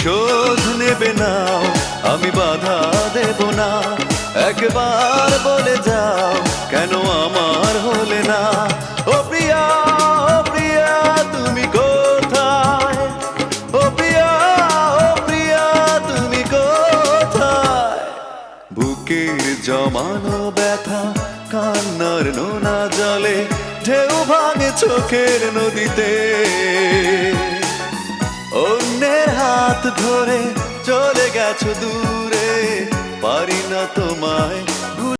প্রতিশোধ নেবে না, আমি বাধা দেব না। একবার বলে যাও কেন আমার হলে না। ও প্রিয়া, ও প্রিয়া তুমি কোথায়? ও প্রিয়া, ও প্রিয়া তুমি কোথায়? বুকের জমানো ব্যথা কান্নার নোনা জলে ঢেউ ভাঙে চোখের নদীতে। অন্যের হাত ধরে চলে গেছো দূরে, পারি না তোমায়